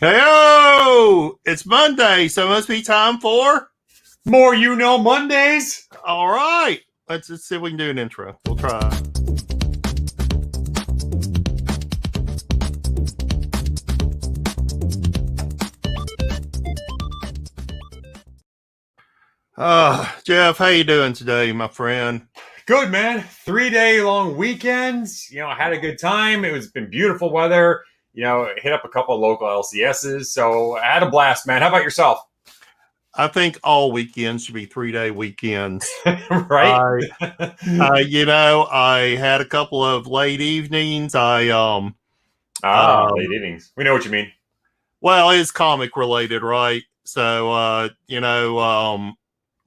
Heyo! It's Monday, so it must be time for More You Know Mondays. All right. Let's see if we can do an intro. We'll try. Jeff, how you doing today, my friend? Good, man. 3-day long weekends. I had a good time. It's been beautiful weather. Hit up a couple of local LCSs. So I had a blast, man. How about yourself? I think all weekends should be 3-day weekends. Right? I had a couple of late evenings. Late evenings. We know what you mean. Well, it's comic related, right? So,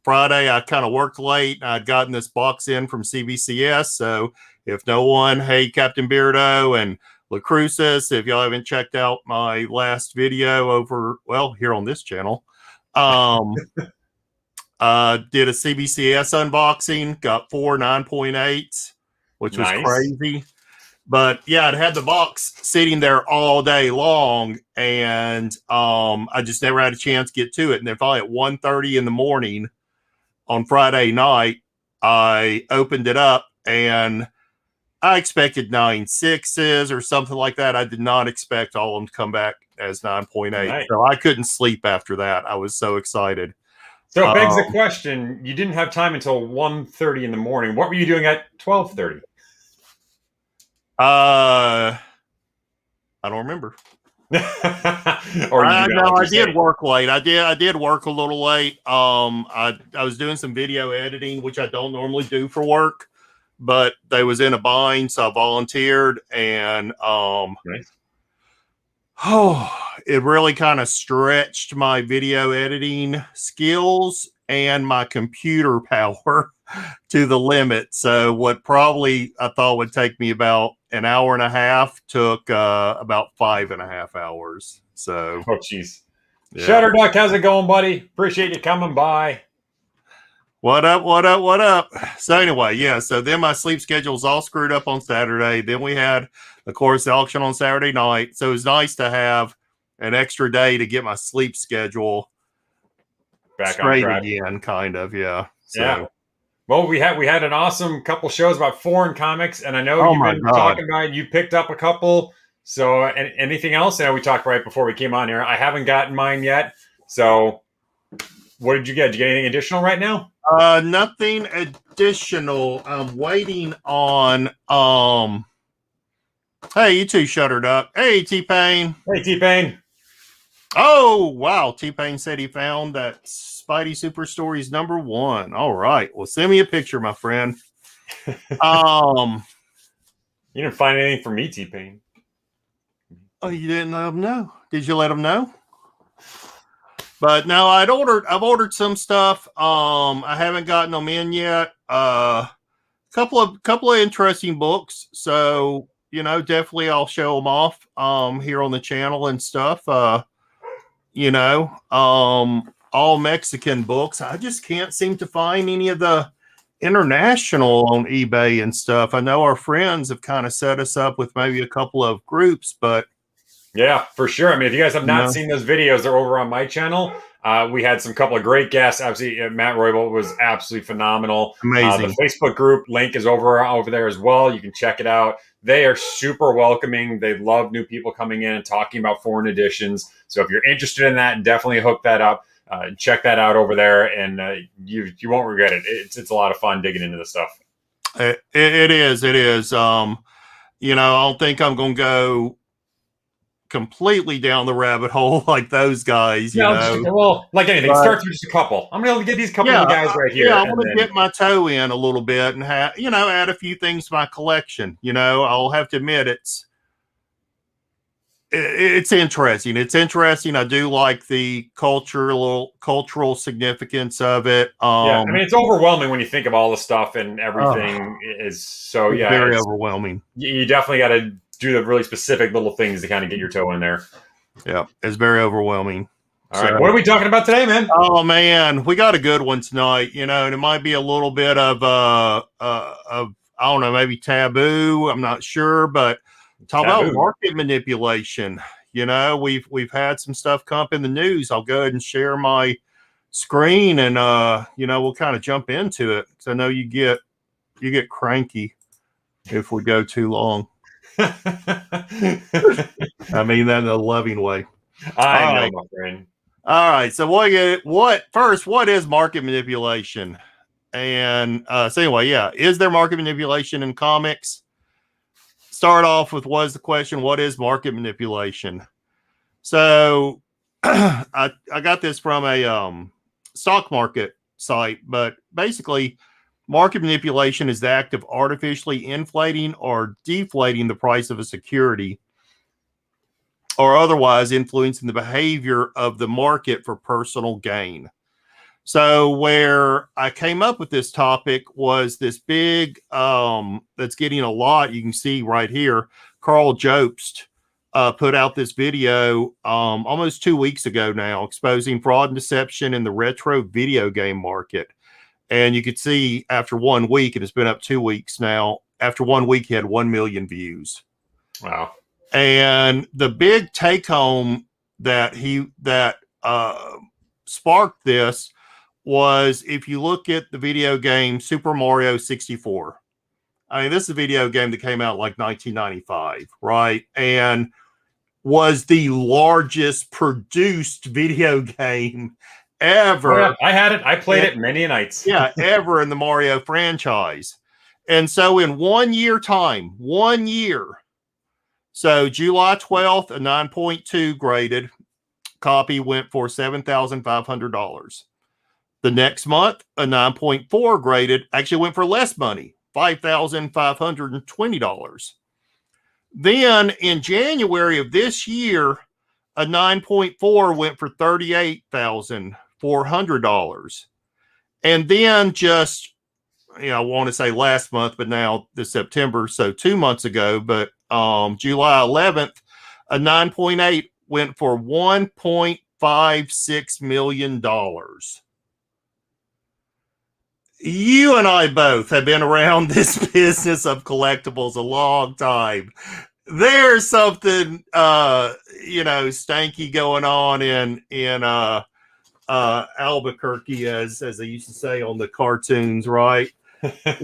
Friday I kind of worked late and I'd gotten this box in from Cbcs. So if no one, hey, Captain Beardo and LaCrucis, if y'all haven't checked out my last video over, here on this channel, did a CBCS unboxing, got 4 9.8s, which was crazy. But yeah, it had the box sitting there all day long, and I just never had a chance to get to it. And then finally at 1:30 in the morning on Friday night, I opened it up, and I expected 9.6s or something like that. I did not expect all of them to come back as 9.8. Right. So I couldn't sleep after that. I was so excited. So it begs the question, you didn't have time until 1:30 in the morning. What were you doing at 12:30? I don't remember. I did work late. I did work a little late. I was doing some video editing, which I don't normally do for work, but they was in a bind, so I volunteered, and it really kind of stretched my video editing skills and my computer power to the limit. So what probably I thought would take me about an hour and a half took about 5.5 hours. So, oh jeez. Yeah. Shutter Duck, how's it going, buddy? Appreciate you coming by. What up? So anyway, yeah. So then my sleep schedule was all screwed up on Saturday. Then we had, of course, the auction on Saturday night. So it was nice to have an extra day to get my sleep schedule back straight on track again, kind of. Yeah. So. Yeah. Well, we had an awesome couple shows about foreign comics, and I know you've been talking about it. You picked up a couple. So anything else? I know we talked right before we came on here. I haven't gotten mine yet. So what did you get? Did you get anything additional right now? Nothing additional. I'm waiting on hey, you too, Shutter Duck. Hey, T-Pain. Hey, T-Pain. Oh, wow. T-Pain said he found that Spidey Super Stories #1. All right. Well, send me a picture, my friend. You didn't find anything for me, T-Pain. Oh, you didn't let him know? Did you let him know? But no, I've ordered some stuff. I haven't gotten them in yet. Couple of interesting books. So, definitely I'll show them off here on the channel and stuff. All Mexican books. I just can't seem to find any of the international on eBay and stuff. I know our friends have kind of set us up with maybe a couple of groups, but yeah, for sure. I mean, if you guys have not seen those videos, they're over on my channel. We had some couple of great guests. Obviously, Matt Roybal was absolutely phenomenal. Amazing. The Facebook group link is over there as well. You can check it out. They are super welcoming. They love new people coming in and talking about foreign editions. So if you're interested in that, definitely hook that up. Check that out over there, and you won't regret it. It's a lot of fun digging into this stuff. It is. I don't think I'm going to go completely down the rabbit hole like those guys. Well, like anything, start with just a couple. I'm going to get these couple of guys right here. Yeah, I'm going to get my toe in a little bit and add a few things to my collection. I'll have to admit it's interesting. It's interesting. I do like the cultural significance of it. I mean, it's overwhelming when you think of all the stuff and everything is so. Yeah, very overwhelming. You definitely got to do the really specific little things to kind of get your toe in there. Yeah, it's very overwhelming. All right, what are we talking about today, man? Oh man, we got a good one tonight. And it might be a little bit of I don't know, maybe taboo. I'm not sure, but talk about market manipulation. You know, we've had some stuff come up in the news. I'll go ahead and share my screen, and you know, we'll kind of jump into it, because I know you get cranky if we go too long. I mean that in a loving way. I know, my friend. All right. So what is market manipulation? And so anyway, yeah, is there market manipulation in comics? Start off with, what is the question? What is market manipulation? So I got this from a stock market site, but basically market manipulation is the act of artificially inflating or deflating the price of a security, or otherwise influencing the behavior of the market for personal gain. So where I came up with this topic was this big, that's getting a lot, you can see right here, Carl Jobst put out this video almost 2 weeks ago now, exposing fraud and deception in the retro video game market. And you could see after 1 week, and it's been up 2 weeks now, after 1 week, he had 1 million views. Wow. And the big take home that sparked this was, if you look at the video game Super Mario 64, I mean, this is a video game that came out like 1995, right? And was the largest produced video game ever. Oh, yeah. I had it. I played it many nights. Yeah, ever in the Mario franchise. And so in 1 year time, 1 year, so July 12th, a 9.2 graded copy went for $7,500. The next month, a 9.4 graded actually went for less money, $5,520. Then in January of this year, a 9.4 went for $38,400. And then just, I want to say last month, but now this September, so 2 months ago, but July 11th, a 9.8 went for $1.56 million. You and I both have been around this business of collectibles a long time. There's something, stanky going on in Albuquerque, as they used to say on the cartoons, right?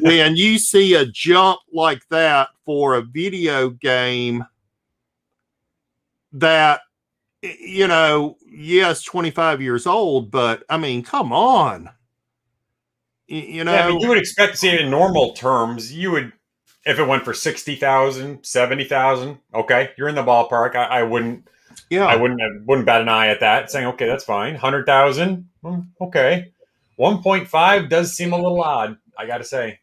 When you see a jump like that for a video game that, yes, 25 years old, but I mean, come on. Yeah, I mean, you would expect to see it in normal terms. You would, if it went for 60,000, 70,000, okay, you're in the ballpark. I wouldn't bat an eye at that, saying, okay, that's fine. 100,000, okay. 1.5 does seem a little odd, I got to say.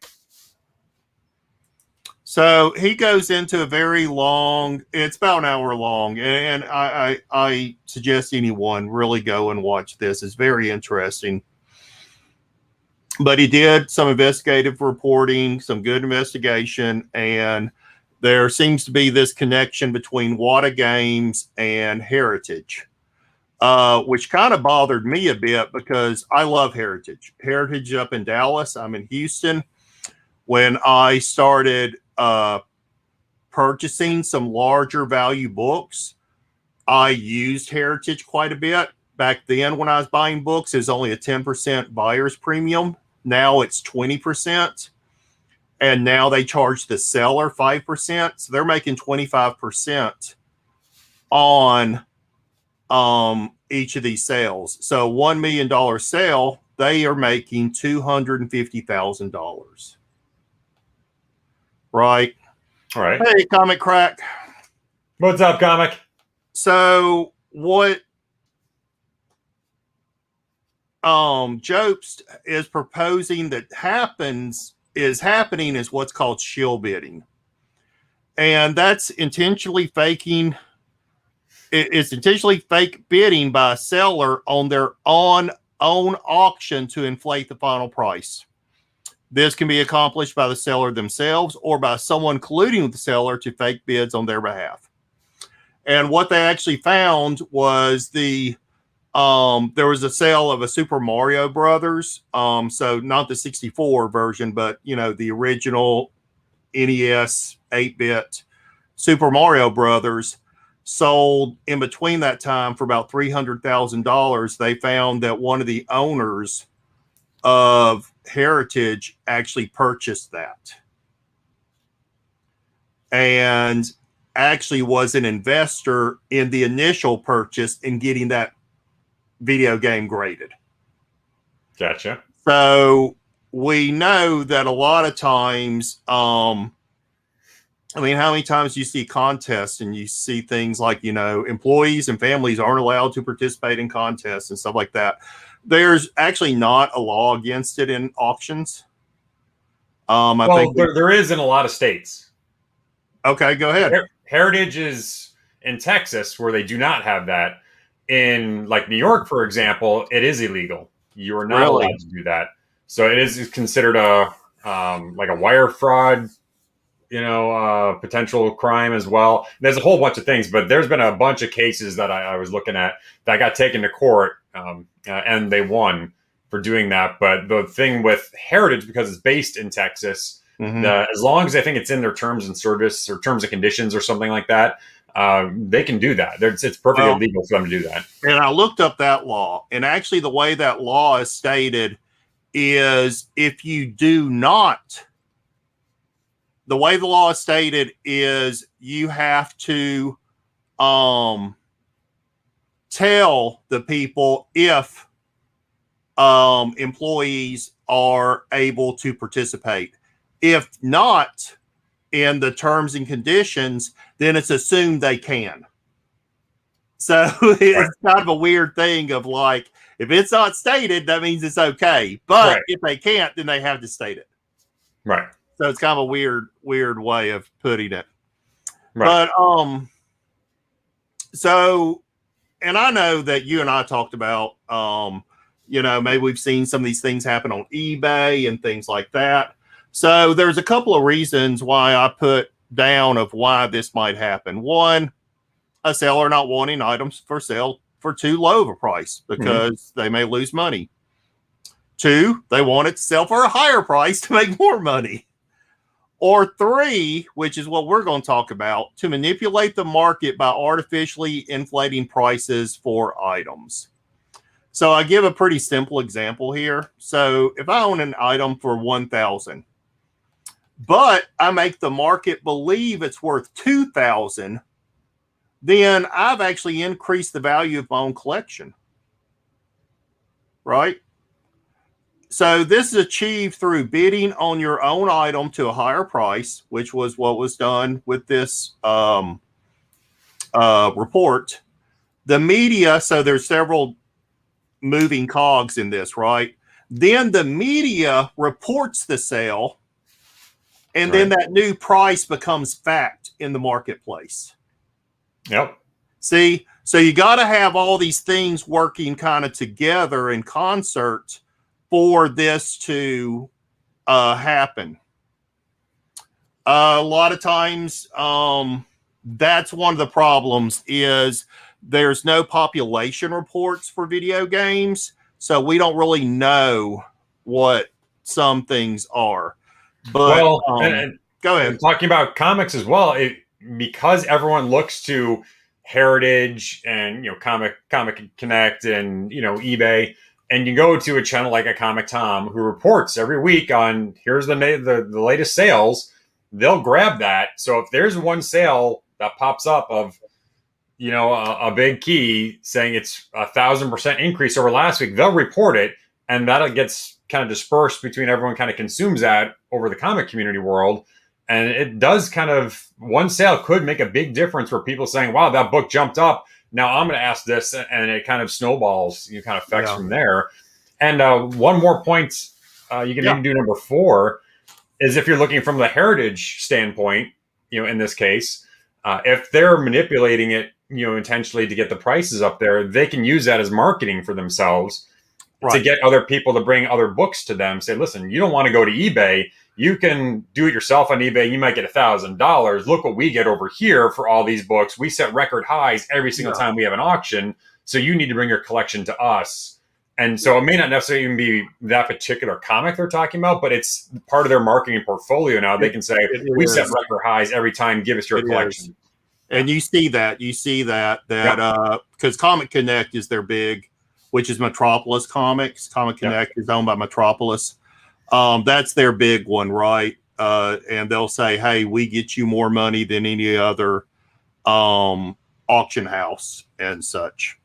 So he goes into a very long, it's about an hour long, and I suggest anyone really go and watch this. It's very interesting. But he did some investigative reporting, some good investigation, and there seems to be this connection between Wata Games and Heritage, which kind of bothered me a bit, because I love Heritage. Heritage up in Dallas. I'm in Houston. When I started purchasing some larger value books, I used Heritage quite a bit. Back then, when I was buying books, it was only a 10% buyer's premium. Now it's 20%. And now they charge the seller 5%. So they're making 25% on each of these sales. So $1 million sale, they are making $250,000. Right? All right. Hey, Comic Crack. What's up, Comic? So what Jobst is proposing that is happening is what's called shill bidding. And that's intentionally faking. It's intentionally fake bidding by a seller on their own auction to inflate the final price. This can be accomplished by the seller themselves or by someone colluding with the seller to fake bids on their behalf. And what they actually found was there was a sale of a Super Mario Brothers. So not the 64 version, but the original NES 8-bit Super Mario Brothers sold in between that time for about $300,000. They found that one of the owners of Heritage actually purchased that and actually was an investor in the initial purchase in getting that video game graded. Gotcha. So we know that a lot of times, I mean, how many times do you see contests and you see things like, you know, employees and families aren't allowed to participate in contests and stuff like that? There's actually not a law against it in auctions. I think there is in a lot of states. Okay, go ahead. Heritage is in Texas where they do not have that. In like New York, for example, it is illegal. You are not allowed to do that. So it is considered a like a wire fraud, you know, potential crime as well. There's a whole bunch of things, but there's been a bunch of cases that I was looking at that got taken to court, and they won for doing that. But the thing with Heritage, because it's based in Texas, as long as I think it's in their terms and service or terms and conditions or something like that, they can do that. It's perfectly legal for them to do that. And I looked up that law, and actually the way that law is stated is if you do not, the way the law is stated is you have to tell the people if employees are able to participate. If not, in the terms and conditions, then it's assumed they can. So it's kind of a weird thing of like, if it's not stated, that means it's okay. But if they can't, then they have to state it. Right. So it's kind of a weird way of putting it. Right. But so, and I know that you and I talked about you know, maybe we've seen some of these things happen on eBay and things like that. So there's a couple of reasons why I put down of why this might happen. One, a seller not wanting items for sale for too low of a price because they may lose money. Two, they want it to sell for a higher price to make more money. Or three, which is what we're going to talk about, to manipulate the market by artificially inflating prices for items. So I give a pretty simple example here. So if I own an item for $1,000, but I make the market believe it's worth $2,000, then I've actually increased the value of my own collection. Right? So this is achieved through bidding on your own item to a higher price, which was what was done with this report. The media, so there's several moving cogs in this, right? Then the media reports the sale, and then that new price becomes fact in the marketplace. Yep. See, so you got to have all these things working kind of together in concert for this to happen. A lot of times, that's one of the problems is there's no population reports for video games, so we don't really know what some things are. But go ahead. Talking about comics as well, because everyone looks to Heritage and Comic Connect and eBay, and you go to a channel like a Comic Tom who reports every week on here's the latest sales, they'll grab that. So if there's one sale that pops up of a big key saying it's 1,000% increase over last week, they'll report it, and that gets kind of dispersed between everyone kind of consumes that over the comic community world. And it does kind of, one sale could make a big difference for people saying, wow, that book jumped up. Now I'm going to ask this, and it kind of snowballs, kind of effects from there. And one more point, you can even do number 4, is if you're looking from the Heritage standpoint, in this case, if they're manipulating it, intentionally to get the prices up there, they can use that as marketing for themselves to get other people to bring other books to them. Say, listen, you don't want to go to eBay. You can do it yourself on eBay. You might get $1,000. Look what we get over here for all these books. We set record highs every single time we have an auction. So you need to bring your collection to us. And so it may not necessarily even be that particular comic they're talking about, but it's part of their marketing portfolio now. They can say, we set record highs every time. Give us your collection. And you see that because Comic Connect is their big, which is Metropolis Comics. Comic Connect is owned by Metropolis. That's their big one, right? And they'll say, hey, we get you more money than any other auction house and such.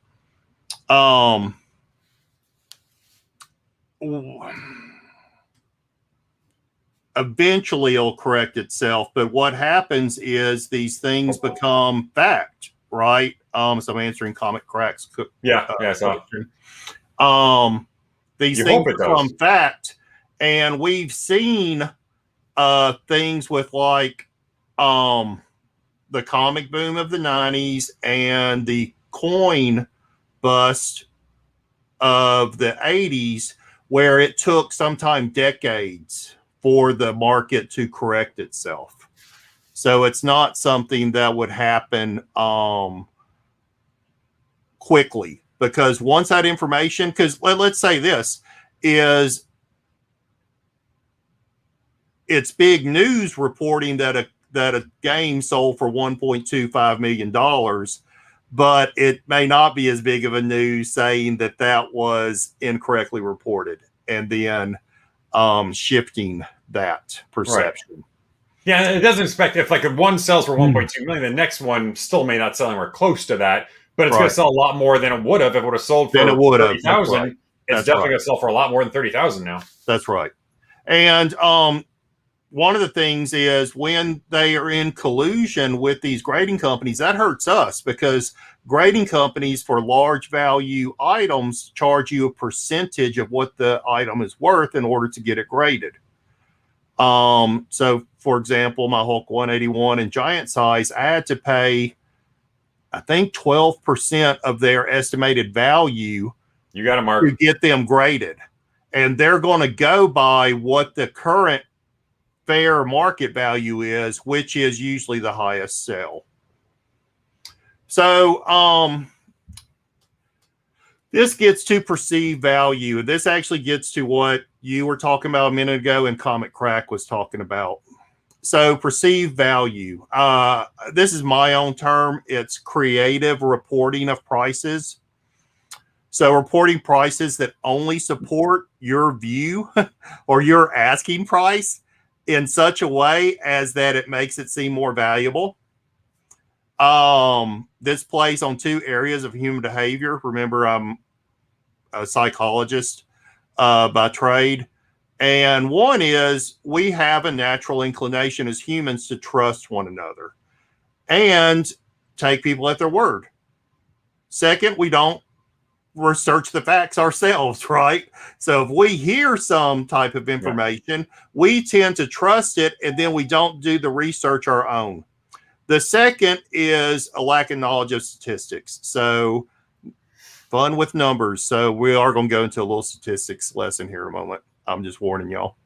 Eventually it'll correct itself, but what happens is these things become fact, right? So I'm answering Comic Crack's question. These things become fact, and we've seen things with like the comic boom of the 90s and the coin bust of the 80s, where it took sometimes decades for the market to correct itself. So it's not something that would happen quickly, because once that information, because let's say this is, it's big news reporting that a game sold for $1.25 million, but it may not be as big of a news saying that was incorrectly reported and then shifting that perception. Right. Yeah, it doesn't expect if like if one sells for 1.2 million, the next one still may not sell anywhere close to that, but it's going to sell a lot more than it would have if it would have sold for 30,000. Right. It's definitely going to sell for a lot more than 30,000 now. That's right. And one of the things is when they are in collusion with these grading companies, that hurts us, because grading companies for large value items charge you a percentage of what the item is worth in order to get it graded. So for example, my Hulk 181 and Giant Size, I had to pay, I think 12% of their estimated value. You got to mark to get them graded. And they're going to go by what the current fair market value is, which is usually the highest sell. So this gets to perceived value. This actually gets to what you were talking about a minute ago and Comic Crack was talking about. So perceived value. This is my own term. It's creative reporting of prices. So reporting prices that only support your view or your asking price in such a way as that it makes it seem more valuable. This plays on two areas of human behavior. Remember, I'm a psychologist by trade. And one is we have a natural inclination as humans to trust one another and take people at their word. Second, we don't research the facts ourselves, right? So if we hear some type of information, we tend to trust it, and then we don't do the research our own. The second is a lack of knowledge of statistics. So fun with numbers. So we are going to go into a little statistics lesson here in a moment. I'm just warning y'all.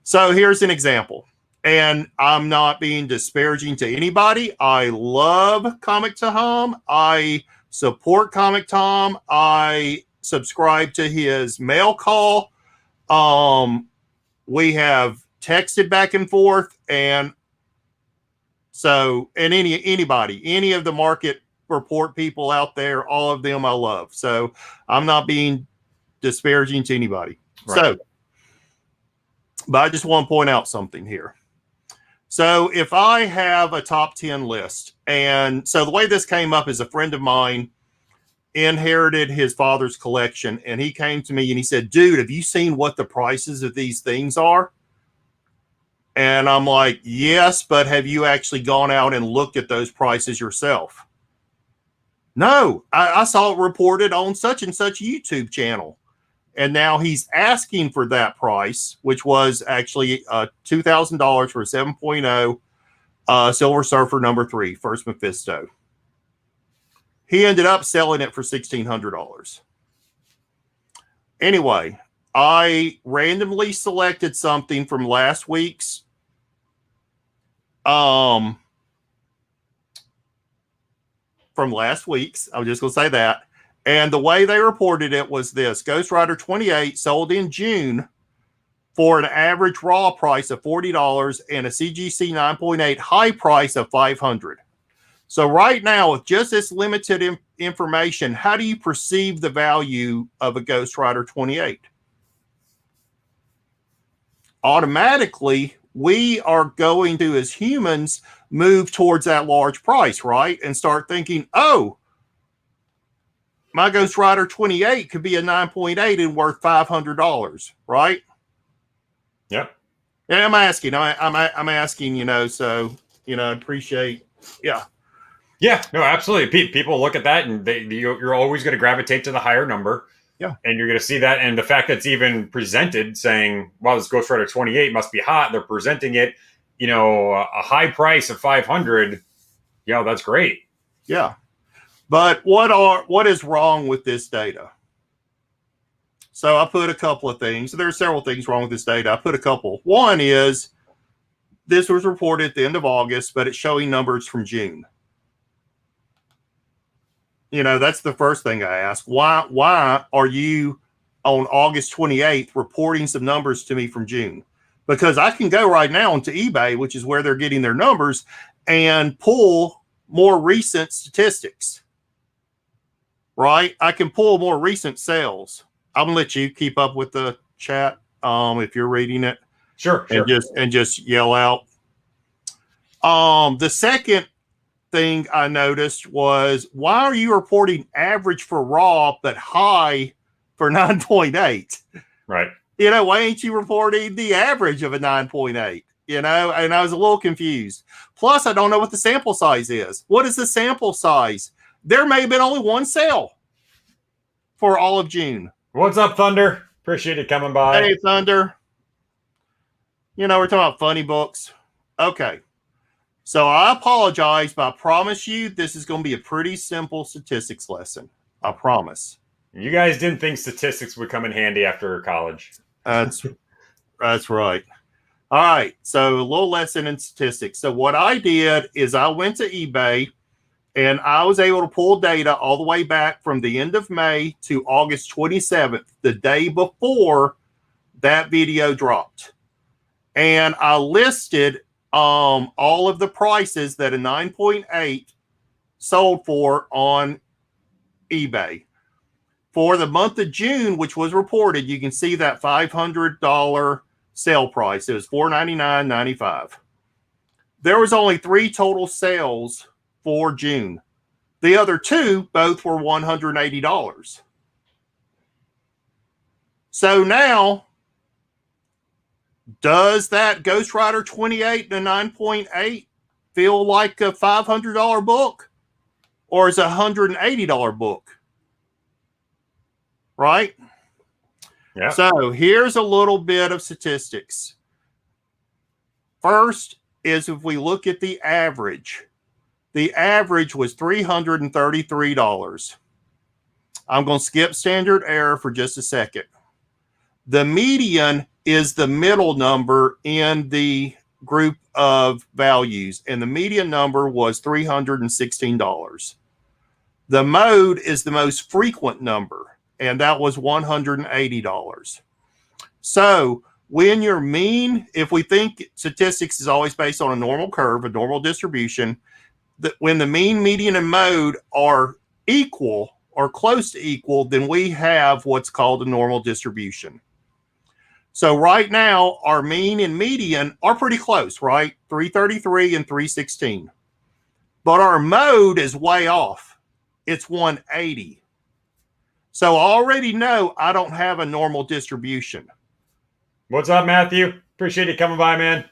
So here's an example. And I'm not being disparaging to anybody. I love Comic Tom. I support Comic Tom. I subscribe to his mail call. We have texted back and forth, and so, and anybody, any of the market report people out there, all of them I love. So I'm not being disparaging to anybody. Right. So, but I just want to point out something here. So if I have a top 10 list, and so the way this came up is a friend of mine inherited his father's collection, and he came to me and he said, dude, have you seen what the prices of these things are? And I'm like, yes, but have you actually gone out and looked at those prices yourself? No, I saw it reported on such and such YouTube channel. And now he's asking for that price, which was actually $2,000 for a 7.0 Silver Surfer number 3, First Mephisto. He ended up selling it for $1,600. Anyway, I randomly selected something from last week's I'm just going to say that. And the way they reported it was this: Ghost Rider 28 sold in June for an average raw price of $40 and a CGC 9.8 high price of $500. So right now, with just this limited information, how do you perceive the value of a Ghost Rider 28? Automatically, we are going to, as humans, move towards that large price, right? And start thinking, oh, my Ghost Rider 28 could be a 9.8 and worth $500, right? Yep. Yeah, I'm asking. I'm asking. So appreciate. Yeah. Yeah. No, absolutely. People look at that, and you're always going to gravitate to the higher number. Yeah. And you're going to see that, and the fact that it's even presented, saying, "Well, this Ghost Rider 28 must be hot." They're presenting it, a high price of 500. Yeah, that's great. Yeah. But what is wrong with this data? So I put a couple of things. There are several things wrong with this data. I put a couple. One is this was reported at the end of August, but it's showing numbers from June. That's the first thing I ask. Why are you on August 28th reporting some numbers to me from June? Because I can go right now into eBay, which is where they're getting their numbers, and pull more recent statistics. Right? I can pull more recent sales. I'm gonna let you keep up with the chat if you're reading it. Sure. And just yell out. The second thing I noticed was, why are you reporting average for raw but high for 9.8? Right. Why ain't you reporting the average of a 9.8? And I was a little confused. Plus, I don't know what the sample size is. What is the sample size? There may have been only one sale for all of June. What's up, Thunder? Appreciate it coming by. Hey, Thunder. We're talking about funny books. Okay. So I apologize, but I promise you this is going to be a pretty simple statistics lesson. I promise. You guys didn't think statistics would come in handy after college. That's right. All right. So a little lesson in statistics. So what I did is I went to eBay and I was able to pull data all the way back from the end of May to August 27th, the day before that video dropped. And I listed all of the prices that a 9.8 sold for on eBay. For the month of June, which was reported, you can see that $500 sale price. It was $499.95. There was only 3 total sales for June. The other 2, both were $180. So now, does that Ghost Rider 28 and a 9.8 feel like a $500 book? Or is it a $180 book? Right? Yeah. So here's a little bit of statistics. First is if we look at the average was $333. I'm going to skip standard error for just a second. The median is the middle number in the group of values, and the median number was $316. The mode is the most frequent number, and that was $180. So when your mean, if we think statistics is always based on a normal curve, a normal distribution, that when the mean, median, and mode are equal or close to equal, then we have what's called a normal distribution. So right now, our mean and median are pretty close, right? 333 and 316. But our mode is way off. It's 180. So I already know I don't have a normal distribution. What's up, Matthew? Appreciate you coming by, man.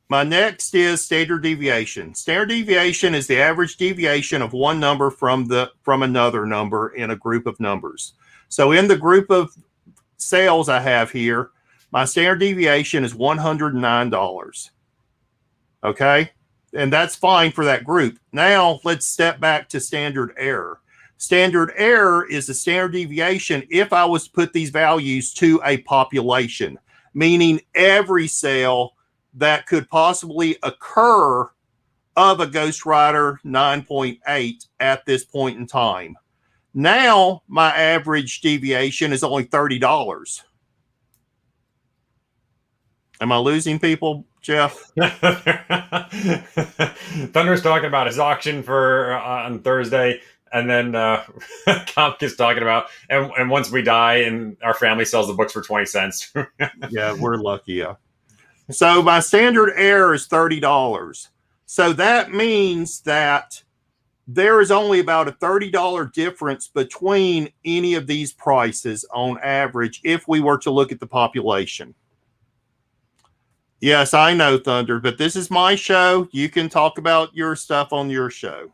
My next is standard deviation. Standard deviation is the average deviation of one number from another number in a group of numbers. So in the group of sales I have here, my standard deviation is $109. Okay? And that's fine for that group. Now let's step back to standard error. Standard error is the standard deviation if I was to put these values to a population, meaning every sale that could possibly occur of a Ghost Rider 9.8 at this point in time. Now, my average deviation is only $30. Am I losing people, Jeff? Thunder's talking about his auction for on Thursday, and then Comic is talking about and once we die and our family sells the books for 20 cents. Yeah, we're lucky. Yeah. So my standard error is $30. So that means that there is only about a $30 difference between any of these prices on average if we were to look at the population. Yes, I know, Thunder, but this is my show. You can talk about your stuff on your show.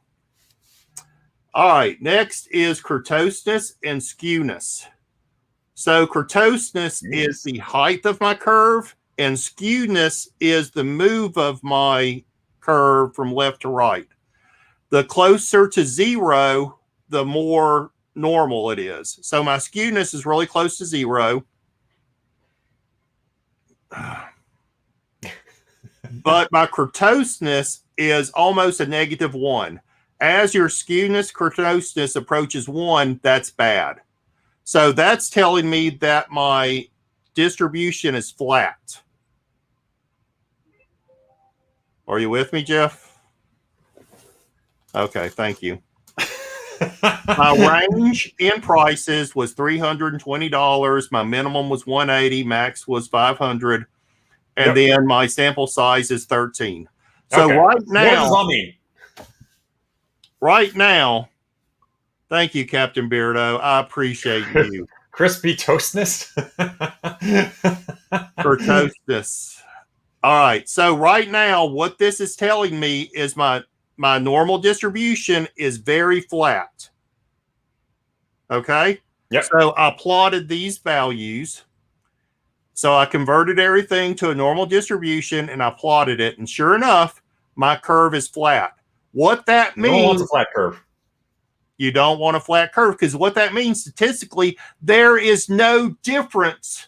All right, next is kurtosis and skewness. So kurtosis is the height of my curve, and skewness is the move of my curve from left to right. The closer to zero, the more normal it is. So my skewness is really close to zero. But my kurtosis is almost a -1. As your skewness, kurtosis approaches 1, that's bad. So that's telling me that my distribution is flat. Are you with me, Jeff? Okay, thank you. My range in prices was $320. My minimum was $180. Max was $500. And then my sample size is 13. So right now, what does this all mean? Right now, thank you, Captain Beardo. I appreciate you. Crispy toastness? Kurtosis. All right. So right now, what this is telling me is my normal distribution is very flat. Okay. Yep. So I plotted these values. So I converted everything to a normal distribution and I plotted it. And sure enough, my curve is flat. What that means. No one wants a flat curve. You don't want a flat curve because what that means statistically, there is no difference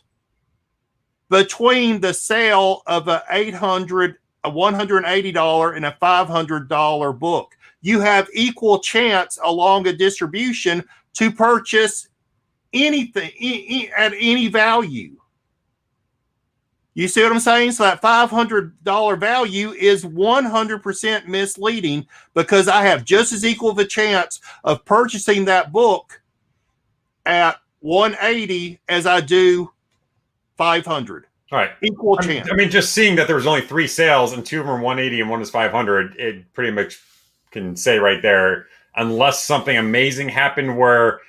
between the sale of a $180 and a $500 book. You have equal chance along a distribution to purchase anything at any value. You see what I'm saying? So that $500 value is 100% misleading because I have just as equal of a chance of purchasing that book at 180 as I do 500. All right. Equal chance. I mean, just seeing that there was only 3 sales and 2 of them were 180 and 1 was 500, it pretty much can say right there, unless something amazing happened where,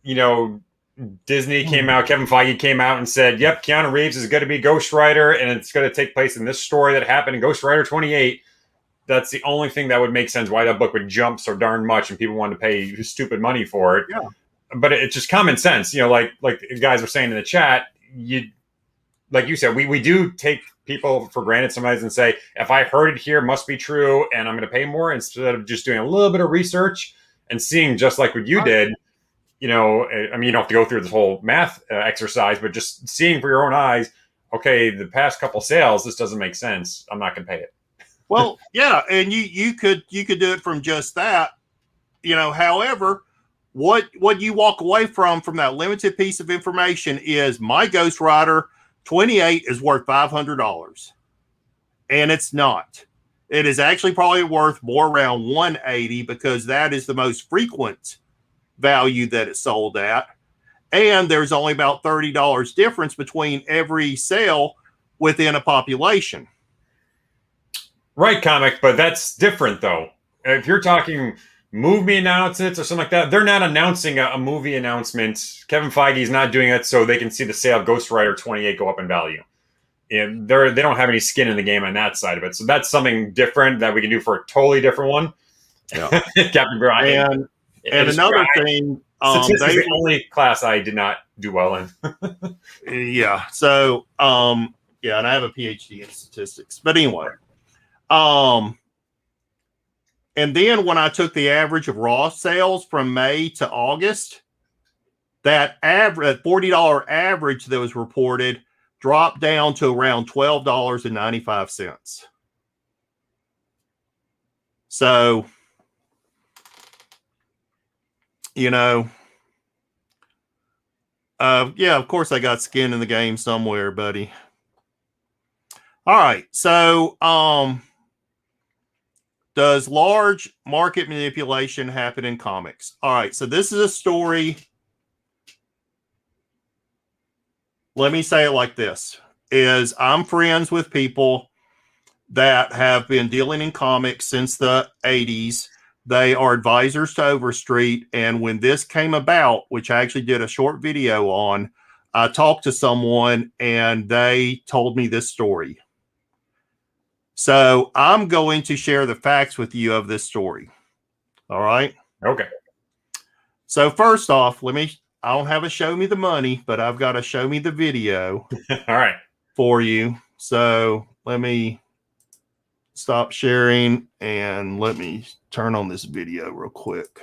you know, Disney came out, Kevin Feige came out and said, yep, Keanu Reeves is going to be Ghost Rider and it's going to take place in this story that happened in Ghost Rider 28. That's the only thing that would make sense why that book would jump so darn much and people wanted to pay stupid money for it. Yeah. But it's just common sense. You know, like the guys were saying in the chat, like you said, we do take people for granted sometimes and say, if I heard it here, it must be true and I'm going to pay more instead of just doing a little bit of research and seeing just like what you did. You know, I mean, you don't have to go through this whole math exercise, but just seeing for your own eyes, okay, the past couple sales, this doesn't make sense. I'm not going to pay it. Well, yeah, and you could do it from just that. You know, however, what you walk away from that limited piece of information is my Ghost Rider 28 is worth $500, and it's not. It is actually probably worth more around 180 because that is the most frequent value that it's sold at, and there's only about $30 difference between every sale within a population. Right, Comic, but that's different though. If you're talking movie announcements or something like that, they're not announcing a movie announcement. Kevin Feige's not doing it so they can see the sale of Ghost Rider 28 go up in value. And they don't have any skin in the game on that side of it. So that's something different that we can do for a totally different one. Yeah. Captain Brian. And another thing, statistics is the only class I did not do well in. Yeah. So, yeah, and I have a PhD in statistics. But anyway, and then when I took the average of raw sales from May to August, that average $40 average that was reported dropped down to around $12.95. So, you know, yeah, of course I got skin in the game somewhere, buddy. All right. So, does large market manipulation happen in comics? All right. So this is a story. Let me say it like this: is I'm friends with people that have been dealing in comics since the 80s. They are advisors to Overstreet. And when this came about, which I actually did a short video on, I talked to someone and they told me this story. So I'm going to share the facts with you of this story. All right. Okay. So first off, I don't have a show me the money, but I've got to show me the video. All right. For you. So let me stop sharing and let me turn on this video real quick.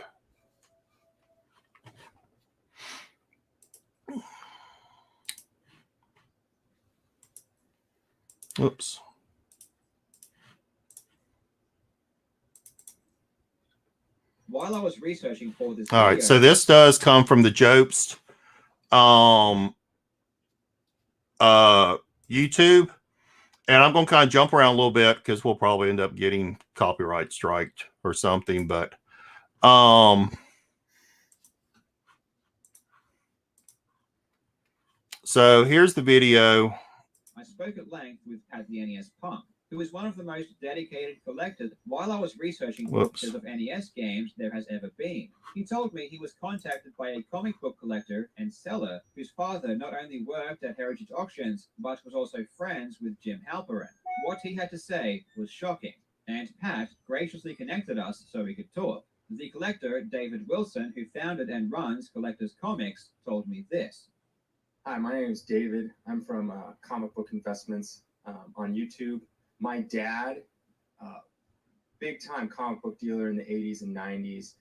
Oops. While I was researching for this video, all right, so this does come from the Jobst YouTube, and I'm going to kind of jump around a little bit because we'll probably end up getting copyright striked or something, but so here's the video. I spoke at length with Pat the NES Punk, who is one of the most dedicated collectors while I was researching boxes of NES games there has ever been. He told me he was contacted by a comic book collector and seller whose father not only worked at Heritage Auctions, but was also friends with Jim Halperin. What he had to say was shocking, and Pat graciously connected us so we could talk. The collector, David Wilson, who founded and runs Collectors Comics, told me this. Hi, my name is David. I'm from Comic Book Investments on YouTube. My dad, big time comic book dealer in the 80s and 90s.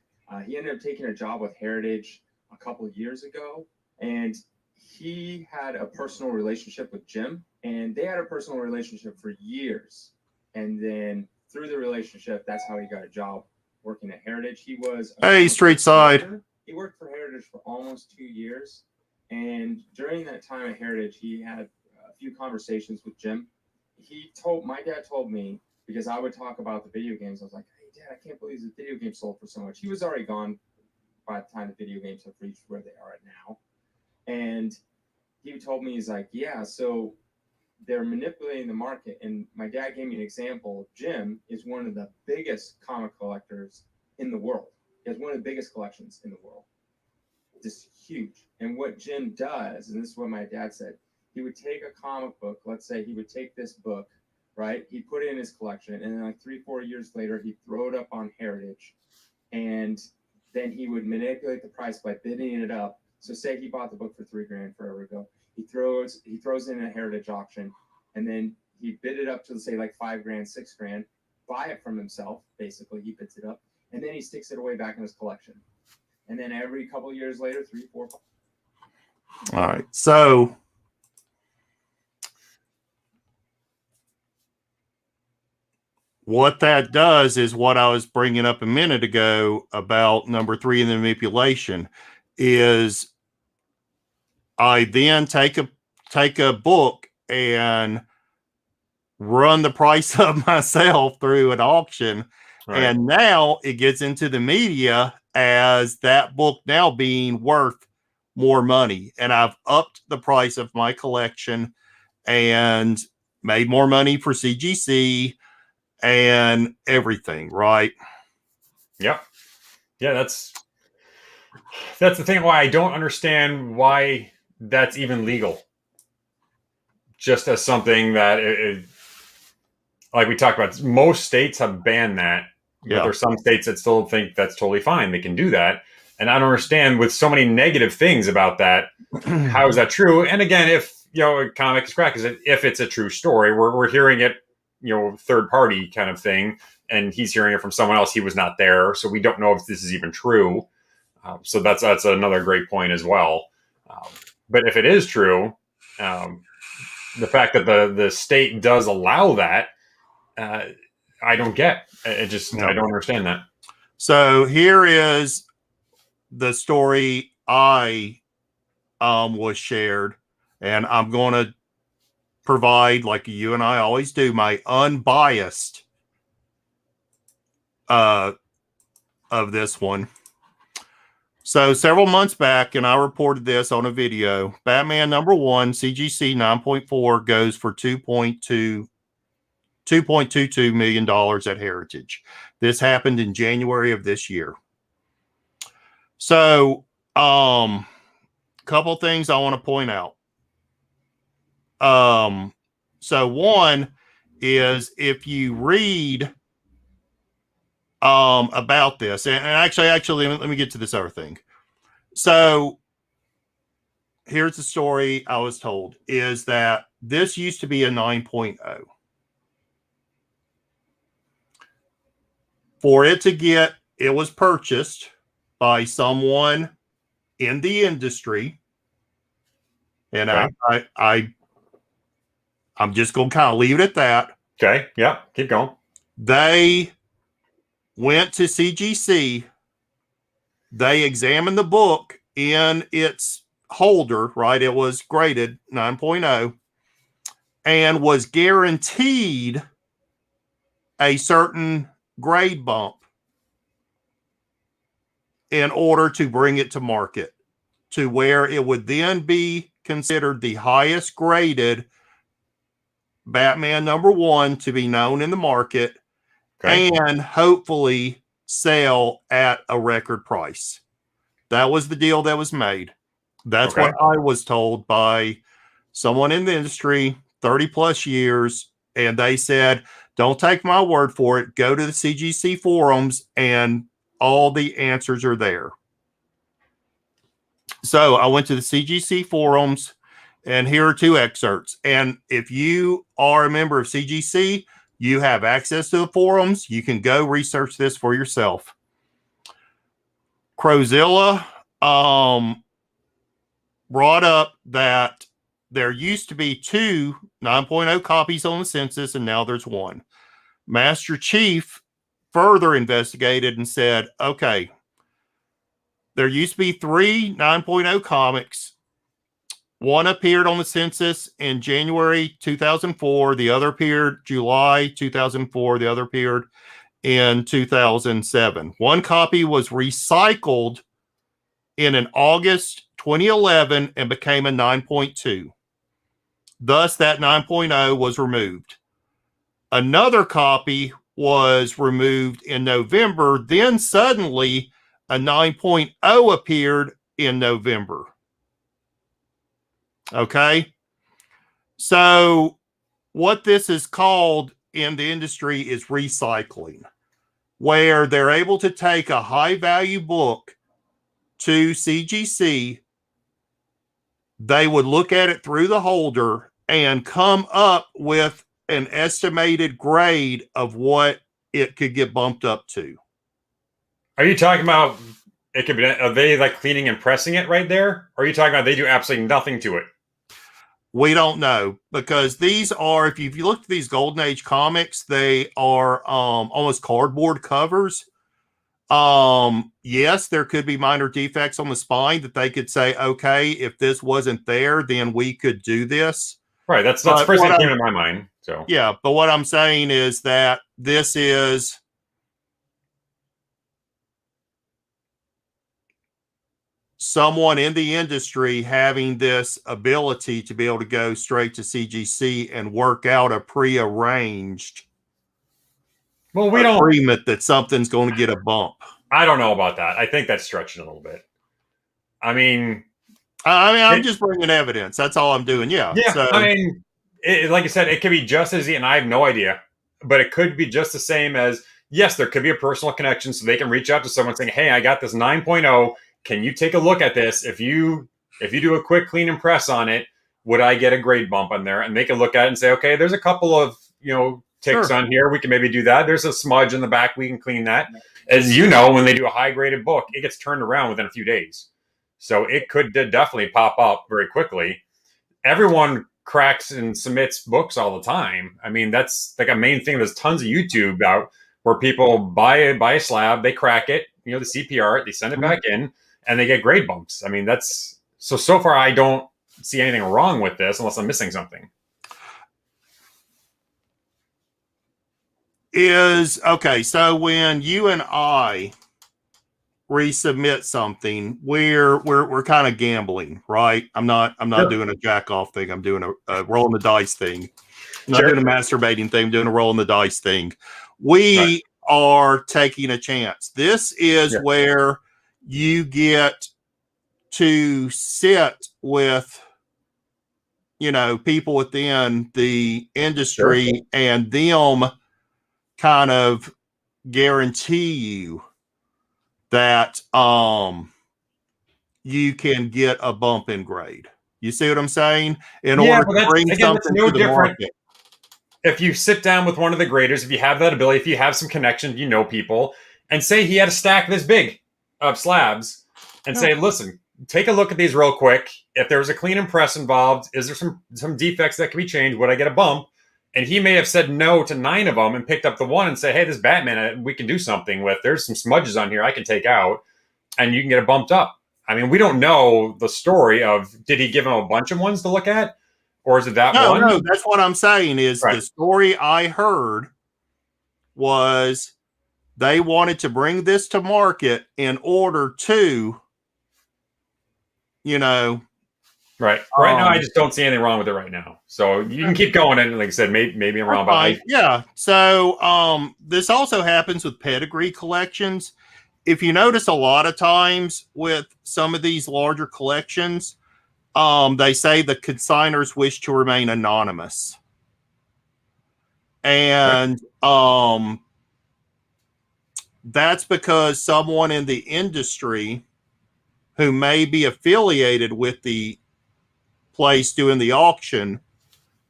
He ended up taking a job with Heritage a couple of years ago, and he had a personal relationship with Jim, and they had a personal relationship for years. And then through the relationship, that's how he got a job working at Heritage. He was Street Side. He worked for Heritage for almost 2 years. And during that time at Heritage, he had a few conversations with Jim. My dad told me, because I would talk about the video games, I was like, hey, Dad, I can't believe the video game sold for so much. He was already gone by the time the video games have reached where they are now. And he told me, he's like, yeah, so they're manipulating the market. And my dad gave me an example. Jim is one of the biggest comic collectors in the world. He has one of the biggest collections in the world. Just huge. And what Jim does, and this is what my dad said, he would take a comic book, let's say he would take this book, right? He'd put it in his collection, and then like 3-4 years later, he'd throw it up on Heritage, and then he would manipulate the price by bidding it up. So say he bought the book for $3,000 forever ago. He throws it in a Heritage auction, and then he bid it up to say like $5,000, $6,000, buy it from himself, basically, he bids it up, and then he sticks it away back in his collection. And then every couple of years later, 3, 4, 5. All right. So what that does is what I was bringing up a minute ago about number 3 in the manipulation is I then take a book and run the price up myself through an auction. Right. And now it gets into the media as that book now being worth more money. And I've upped the price of my collection and made more money for CGC and everything, right? Yep. Yeah, that's the thing why I don't understand why that's even legal. Just as something that like we talked about, most states have banned that. But there's some states that still think that's totally fine. They can do that. And I don't understand, with so many negative things about that, how is that true? And again, if a comic is correct, if it's a true story, we're hearing it, third party kind of thing, and he's hearing it from someone else. He was not there, so we don't know if this is even true. So that's another great point as well. But if it is true, the fact that the state does allow that, I don't get. I don't understand that. So here is the story I was shared, and I'm going to provide, like you and I always do, my unbiased of this one. So several months back, and I reported this on a video, Batman #1 CGC 9.4 goes for $2.22 million at Heritage. This happened in January of this year. So couple things I want to point out. So one is, if you read about this, and actually let me get to this other thing. So here's the story I was told, is that this used to be a 9.0. For it to get, it was purchased by someone in the industry, and okay. I'm just going to kind of leave it at that. Okay, yeah, keep going. They went to CGC, they examined the book in its holder, right? It was graded 9.0 and was guaranteed a certain grade bump in order to bring it to market, to where it would then be considered the highest graded Batman #1 to be known in the market, okay, and hopefully sell at a record price. That was the deal that was made. That's okay. What I was told by someone in the industry, 30 plus years. And they said, don't take my word for it. Go to the CGC forums and all the answers are there. So I went to the CGC forums, and here are two excerpts. And if you are a member of CGC, you have access to the forums. You can go research this for yourself. Crowzilla brought up that there used to be 2 9.0 copies on the census, and now there's 1. Master Chief further investigated and said, okay, there used to be 3 9.0 comics. One appeared on the census in January 2004. The other appeared July 2004. The other appeared in 2007. One copy was recycled in an August 2011 and became a 9.2. Thus, that 9.0 was removed. Another copy was removed in November. Then suddenly a 9.0 appeared in November. Okay. So what this is called in the industry is recycling, where they're able to take a high value book to CGC. They would look at it through the holder and come up with an estimated grade of what it could get bumped up to. Are you talking about it could be, are they like cleaning and pressing it right there? Or are you talking about they do absolutely nothing to it? We don't know, because these are, if you look at these Golden Age comics, they are almost cardboard covers. Yes, there could be minor defects on the spine that they could say, okay, if this wasn't there, then we could do this. Right. That's the first thing that came to my mind. So yeah, but what I'm saying is that this is someone in the industry having this ability to be able to go straight to CGC and work out a prearranged agreement that something's going to get a bump. I don't know about that. I think that's stretching a little bit. I'm just bringing evidence. That's all I'm doing. Yeah. Yeah. So, like I said, it could be just as easy, and I have no idea, but it could be just the same as, yes, there could be a personal connection, so they can reach out to someone saying, hey, I got this 9.0. Can you take a look at this? If you do a quick clean and press on it, would I get a grade bump on there? And they can look at it and say, okay, there's a couple of, ticks on here. We can maybe do that. There's a smudge in the back. We can clean that. As you know, when they do a high graded book, it gets turned around within a few days. So it could definitely pop up very quickly. Everyone cracks and submits books all the time. I mean, that's like a main thing. There's tons of YouTube out where people buy a slab, they crack it, the CPR, they send it back in, and they get grade bumps. I mean, so far I don't see anything wrong with this unless I'm missing something. is okay. So when you and I resubmit something, we're kind of gambling, right? I'm not Sure. doing a jack off thing. I'm doing a rolling the dice thing. I'm not doing a masturbating thing. I'm doing a rolling the dice thing. We are taking a chance. This is where you get to sit with, you know, people within the industry and them kind of guarantee you that you can get a bump in grade. You see what I'm saying? In order to bring something no to the different. market. If you sit down with one of the graders, if you have that ability, if you have some connection, you know people, and say he had a stack this big of slabs, and say, listen, take a look at these real quick. If there was a clean and press involved, is there some defects that can be changed? Would I get a bump? And he may have said no to 9 of them and picked up the one and say, hey, this Batman, we can do something with. There's some smudges on here I can take out, and you can get it bumped up. I mean, we don't know the story of, did he give him a bunch of ones to look at? Or is it that one? No, that's what I'm saying is the story I heard was they wanted to bring this to market in order to, you know. Right now, I just don't see anything wrong with it right now. So you can keep going. And like I said, maybe I'm wrong. But yeah. So this also happens with pedigree collections. If you notice a lot of times with some of these larger collections, they say the consigners wish to remain anonymous. And that's because someone in the industry who may be affiliated with the place doing the auction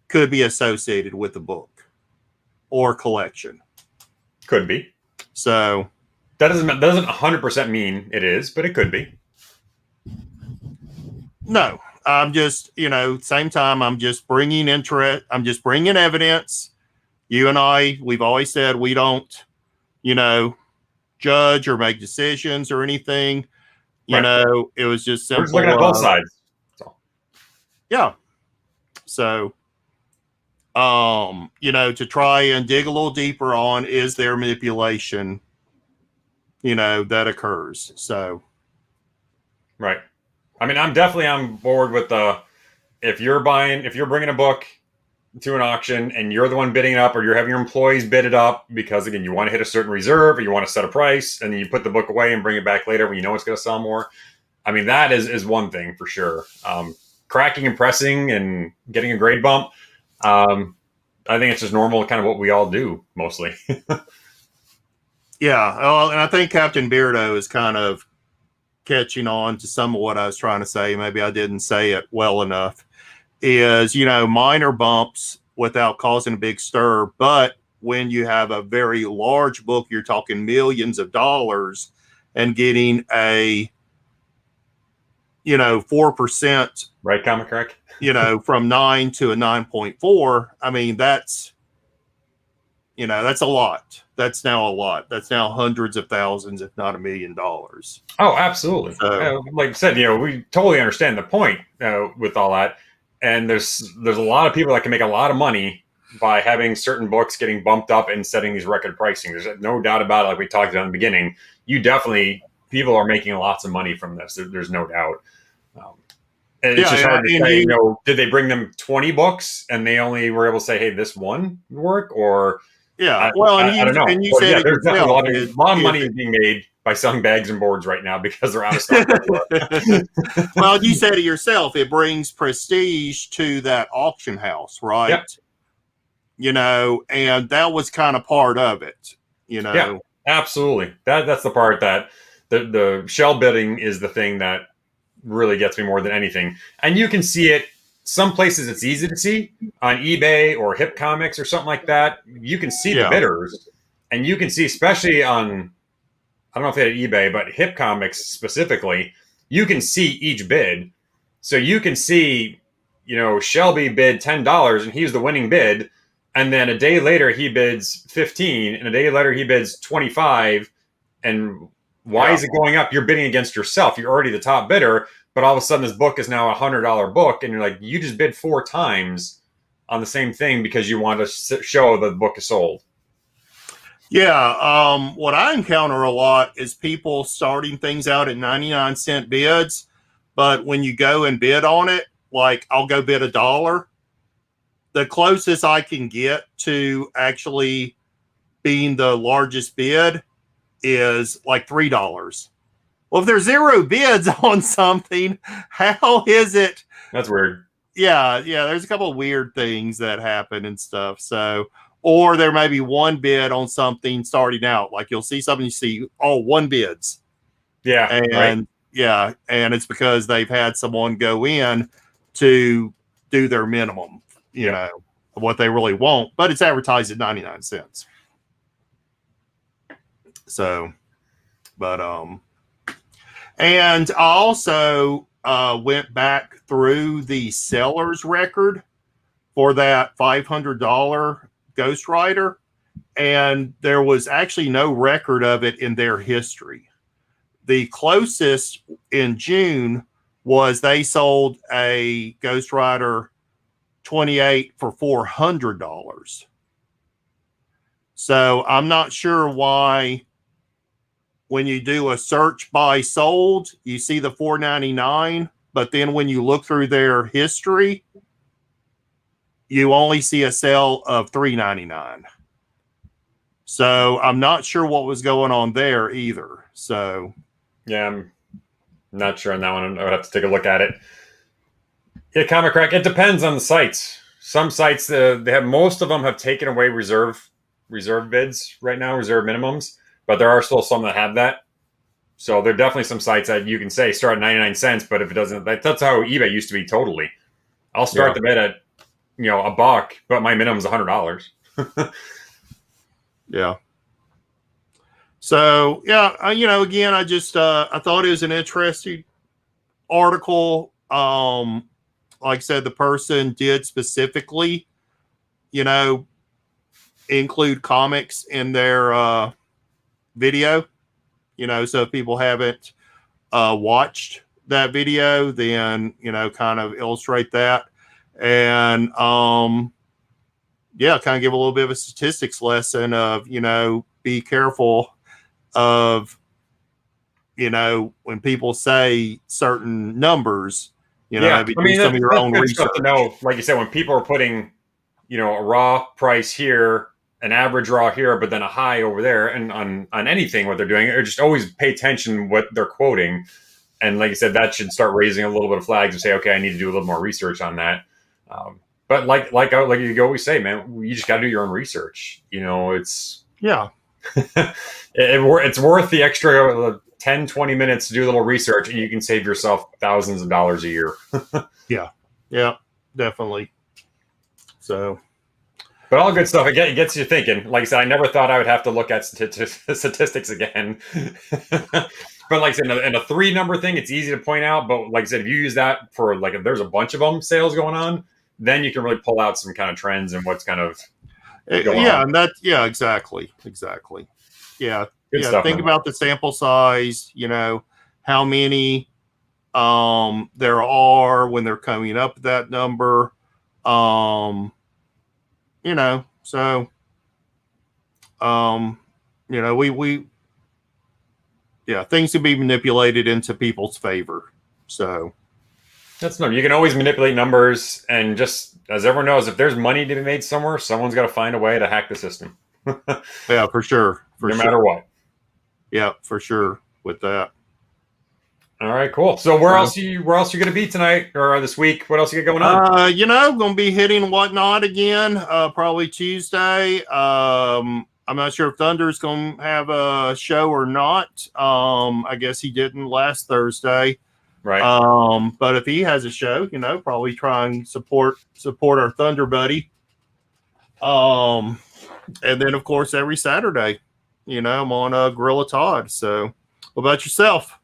could be associated with the book or collection. Could be. So that doesn't 100% mean it is, but it could be. No, I'm just, you know, same time, I'm just bringing interest. I'm just bringing evidence. You and I, we've always said we don't, you know, judge or make decisions or anything. You know, it was just simple. We're just looking at both sides. Yeah. So, you know, to try and dig a little deeper on, is there manipulation, you know, that occurs? So, right. I mean, I'm definitely on board with if you're bringing a book to an auction and you're the one bidding it up, or you're having your employees bid it up because, again, you want to hit a certain reserve or you want to set a price, and then you put the book away and bring it back later when you know it's going to sell more. I mean, that is one thing for sure. Cracking and pressing and getting a grade bump, I think it's just normal, kind of what we all do mostly. Yeah. Well, and I think Captain Beardo is kind of catching on to some of what I was trying to say. Maybe I didn't say it well enough. Is, you know, minor bumps without causing a big stir. But when you have a very large book, you're talking millions of dollars, and getting a, you know, 4%, right? Comic correct. You know, from 9 to a 9.4. I mean, that's, you know, that's a lot. That's now a lot. That's now hundreds of thousands, if not $1 million. Oh, absolutely. So, like I said, you know, we totally understand the point with all that. And there's a lot of people that can make a lot of money by having certain books getting bumped up and setting these record pricing. There's no doubt about it. Like we talked about in the beginning, people are making lots of money from this. There's no doubt. And it's just hard to say, you know, did they bring them 20 books and they only were able to say, hey, this one would work? Or yeah, I don't know. And you said there's definitely a lot of money being made by selling bags and boards right now because they're out of stock. Well, you said it yourself. It brings prestige to that auction house, right? Yep. You know, and that was kind of part of it. You know, yeah, absolutely. That's the part that the shell bidding is the thing that really gets me more than anything. And you can see it. Some places it's easy to see on eBay or Hip Comics or something like that. You can see the bidders, and you can see, especially on, I don't know if they had eBay, but Hip Comics specifically, you can see each bid. So you can see, you know, Shelby bid $10 and he's the winning bid. And then a day later he bids 15, and a day later he bids 25. And why is it going up? You're bidding against yourself. You're already the top bidder. But all of a sudden, this book is now a $100 book, and you're like, you just bid 4 times on the same thing because you want to show that the book is sold. Yeah, what I encounter a lot is people starting things out at 99-cent bids, but when you go and bid on it, like I'll go bid $1. The closest I can get to actually being the largest bid is like $3. Well, if there's 0 bids on something, how is it? That's weird. Yeah, there's a couple of weird things that happen and stuff. So, or there may be 1 bid on something starting out. Like you'll see something, you see, 1 bids. Yeah, And right. yeah, and it's because they've had someone go in to do their minimum, you know, of what they really want, but it's advertised at 99 cents. So, but and I also went back through the seller's record for that $500 Ghost Rider, and there was actually no record of it in their history. The closest in June was they sold a Ghost Rider 28 for $400. So I'm not sure why when you do a search by sold, you see the $499, but then when you look through their history, you only see a sale of $399. So I'm not sure what was going on there either. So yeah, I'm not sure on that one. I would have to take a look at it. Yeah, Comic Crack. It depends on the sites. Some sites, they have, most of them have taken away reserve bids right now, reserve minimums, but there are still some that have that. So there are definitely some sites that you can say start at 99 cents, but if it doesn't, that's how eBay used to be totally. I'll start the bid at, $1, but my minimum is $100. Yeah. So yeah, again, I just I thought it was an interesting article. Like I said, the person did specifically, include comics in their video. So if people haven't watched that video, then kind of illustrate that, and kind of give a little bit of a statistics lesson of be careful of when people say certain numbers, maybe do some of your own good research stuff to know. Like you said, when people are putting a raw price here, an average raw here, but then a high over there, and on anything what they're doing, or just always pay attention what they're quoting. And like you said, that should start raising a little bit of flags and say, okay, I need to do a little more research on that. But like you always say, man, you just got to do your own research. It's it's worth the extra 10, 20 minutes to do a little research, and you can save yourself thousands of dollars a year. Yeah, definitely. So, but all good stuff. It gets you thinking. Like I said, I never thought I would have to look at statistics again. But like I said, in a 3-number thing, it's easy to point out. But like I said, if you use that for if there's a bunch of them sales going on, then you can really pull out some kind of trends and what's kind of going on. And that, exactly. Yeah. Good stuff, think about the sample size, how many there are when they're coming up that number. So we things can be manipulated into people's favor. So that's no, you can always manipulate numbers, and just as everyone knows, if there's money to be made somewhere, someone's got to find a way to hack the system. Yeah, for sure. No matter what. Yeah, for sure with that. All right, cool. So where else you going to be tonight or this week? What else you got going on? Going to be hitting Whatnot again, probably Tuesday. I'm not sure if Thunder's going to have a show or not. I guess he didn't last Thursday. Right. But if he has a show, probably try and support our Thunder buddy. And then of course every Saturday, I'm on Gorilla Todd. So what about yourself?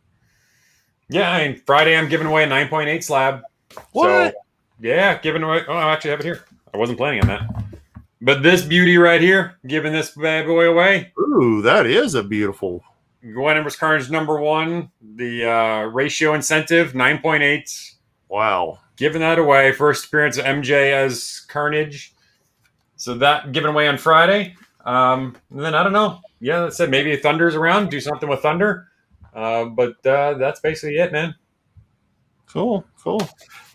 Yeah, Friday I'm giving away a 9.8 slab. What? So, yeah, giving away. Oh, I actually have it here. I wasn't planning on that. But this beauty right here, giving this bad boy away. Ooh, that is a beautiful. Gwen's Carnage #1, the ratio incentive, 9.8. Wow. Giving that away. First appearance of MJ as Carnage. So that given away on Friday. And then I don't know. Yeah, that said, maybe Thunder's around. Do something with Thunder. But that's basically it, man. Cool.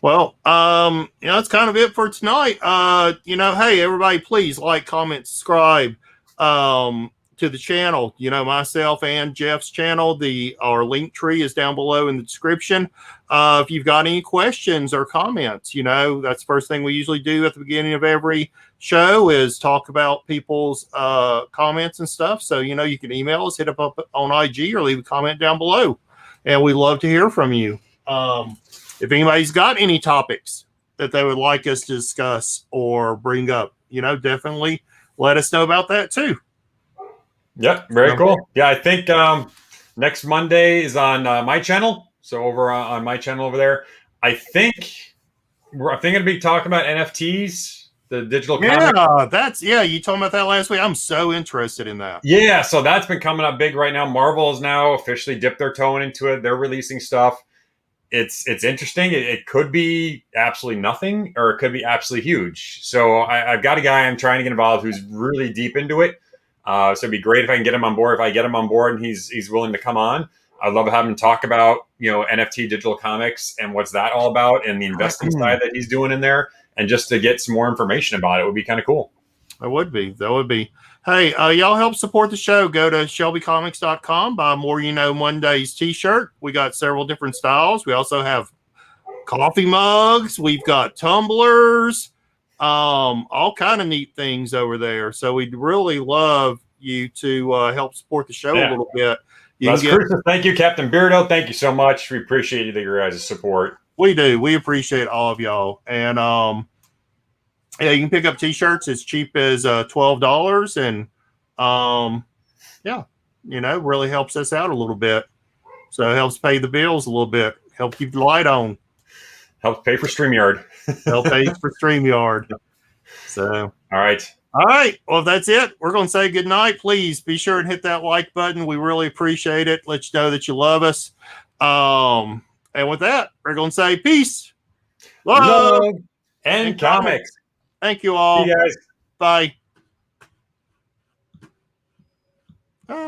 Well, that's kind of it for tonight. Hey, everybody, please like, comment, subscribe to the channel. Myself and Jeff's channel. Our link tree is down below in the description. If you've got any questions or comments, that's the first thing we usually do at the beginning of every show is talk about people's comments and stuff. So, you can email us, hit up on IG, or leave a comment down below. And we love to hear from you. If anybody's got any topics that they would like us to discuss or bring up, definitely let us know about that too. Yep, very cool. Yeah, I think next Monday is on my channel. So over on my channel over there, I think I'm going to be talking about NFTs, the digital comic. You told me about that last week. I'm so interested in that. Yeah, so that's been coming up big right now. Marvel has now officially dipped their toe into it. They're releasing stuff. It's interesting. It could be absolutely nothing, or it could be absolutely huge. So I've got a guy I'm trying to get involved who's really deep into it. So it'd be great if I can get him on board. If I get him on board and he's willing to come on, I'd love to have him talk about NFT digital comics and what's that all about, and the investing side that he's doing in there, and just to get some more information about it would be kind of cool. That would be. Hey, y'all help support the show. Go to shelbycomics.com, buy More You Know Monday's t-shirt. We got several different styles. We also have coffee mugs. We've got tumblers, all kind of neat things over there. So we'd really love you to help support the show a little bit. Thank you, Captain Beardo. Thank you so much. We appreciate your guys' support. We do. We appreciate all of y'all. And yeah, you can pick up t-shirts as cheap as $12, and really helps us out a little bit. So it helps pay the bills a little bit, help keep the light on, help pay for StreamYard. Help pay for StreamYard. So all right. Well, that's it. We're going to say good night. Please be sure and hit that like button. We really appreciate it. Let you know that you love us. And with that, we're going to say peace, love and comics. Thank you all. See you guys. Bye.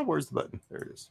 Where's the button? There it is.